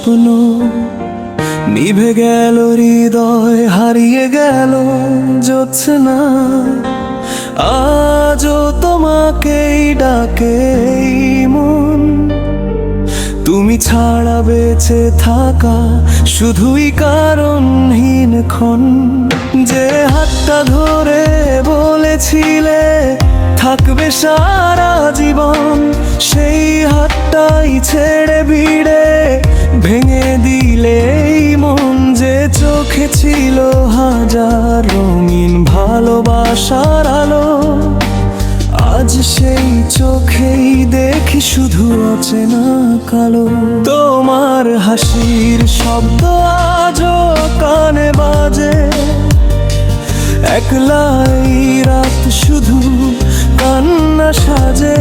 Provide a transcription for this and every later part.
স্বপ্ন নিভে গেল, হৃদয় হারিয়ে গেল জ্যোৎস্না। আজও তোমাকেই ডাকে এই মন, তুমি ছাড়া বেঁচে থাকা শুধুই কারণহীন ক্ষণ। যে হাতটা ধরে বলেছিলে থাকবে সারা জীবন, সেই হাতটাই ছেড়ে ভিড়ে ভেঙে দিলে এই মন। যে চোখে ছিল হাজার রঙিন ভালোবাসার আলো, আজ সেই চোখেই দেখি শুধু অচেনা কালো। তোমার হাসির শব্দ আজও কানে বাজে, একলাই রাত শুধু কান্না সাজে।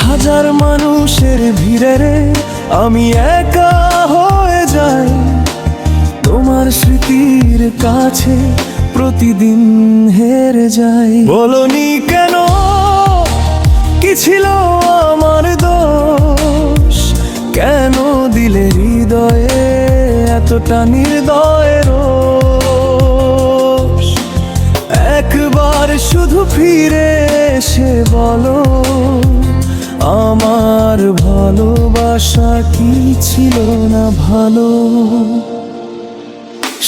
হাজার মানুষের ভিড়ে রে আমি একা হয়ে যাই, তোমার স্মৃতির কাছে প্রতিদিন হেরে যাই। বলনি কেন কি ছিল আমার দোষ, কেন দিলে হৃদয়ে এতটা নির্দয় রোষ। একবার শুধু ফিরে এসে বলো আমার ভালোবাসা কি ছিল না ভালো।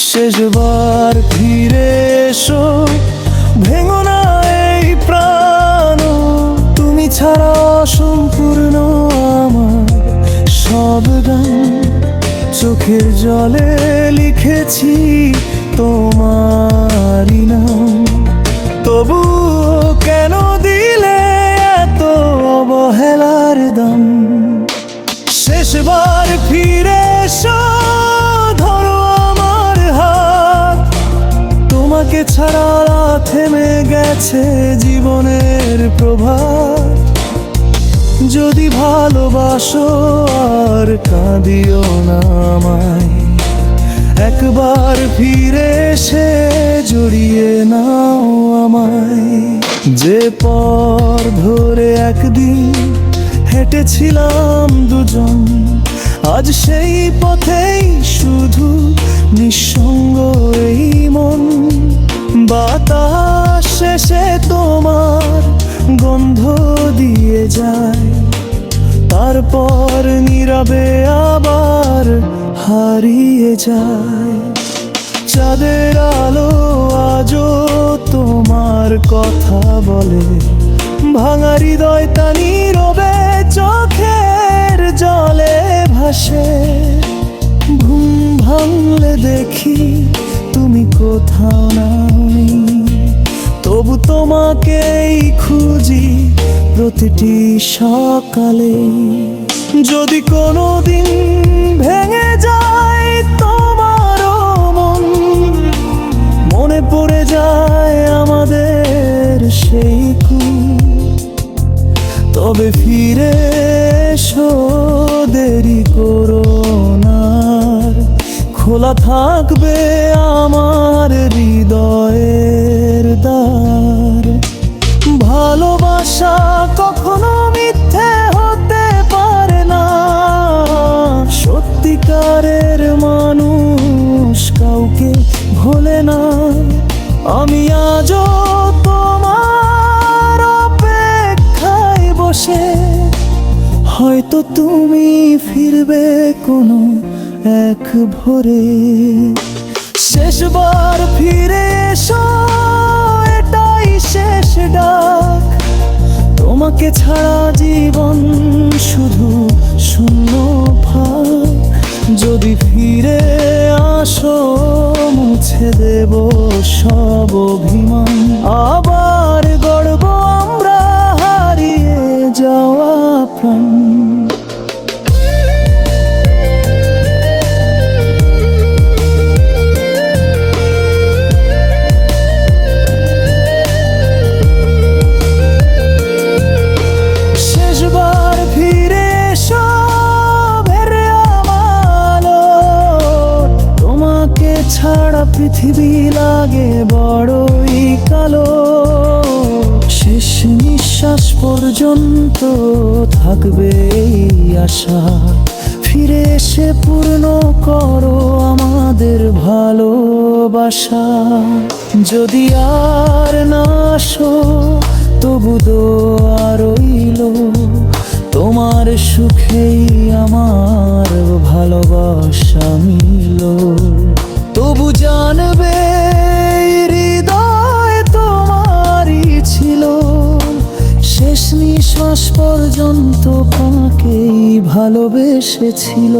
শেষবার ফিরে এসো, ভেঙো না এই প্রাণ। তুমি ছাড়া অসম্পূর্ণ আমার সব গান, চোখের জলে লিখেছি তোমারই নাম। তবু কেন দিলে এত অবহেলার দাম। শেষবার ফিরে এসো, ধরো আমার হাত। তোমাকে ছাড়া থেমে গেছে জীবনের প্রভাত। যদি ভালোবাসো আর কাঁদিও না আমায়, একবার ফিরে এসে জড়িয়ে নাও আমায়। যে পথ ধরে একদিন হেঁটেছিলাম দুজন, আজ সেই পথেই শুধু নিঃসঙ্গ এই মন। বাতাস শেষে তোমার গন্ধ দিয়ে যায়, তারপর নীরবে আবার হারিয়ে যায়। চাঁদের আলো আজও তোমার কথা বলে, ভাঙা হৃদয় তা নীরবে চোখের জলে ভাসে। ঘুম ভাঙলে দেখি তুমি কোথাও নাই, তবু তোমাকেই খুঁজি প্রতিটি সকালে। যদি কোনোদিন ভেঙে যায় তোমারও মন, মনে পড়ে যায় আমাদের সেই তবে ফিরে এসো, দেরি করো না। খোলা থাকবে আমার হৃদয়ের দ্বার। ভালোবাসা কখনো মিথ্যে হতে পারে না, সত্যিকারের মানুষ কাউকে ভোলে না। আমি আজও তোমার অপেক্ষায় বসে, হয়তো তুমি ফিরবে কোনো এক ভোরে। শেষবার ফিরে এসো, এটাই শেষ ডাক। তোমাকে ছাড়া জীবন শুধু শূন্য ফাঁক। যদি ফিরে আসো, মুছে দেব সব অভিমান। আবার গড়ব আমরা হারিয়ে যাওয়া প্রাণ। পৃথিবী লাগে বড়ই কালো, শেষ নিঃশ্বাস পর্যন্ত থাকবে এই আশা। ফিরে এসে পূর্ণ করো আমাদের ভালোবাসা। যদি আর না আসো তবু দোয়া রইল, তোমার সুখেই আমার ভালোবাসা মিল। তবু জানবে এই হৃদয় তোমারই ছিল, শেষ নিঃশ্বাস পর্যন্ত তোমাকেই ভালোবেসেছিল।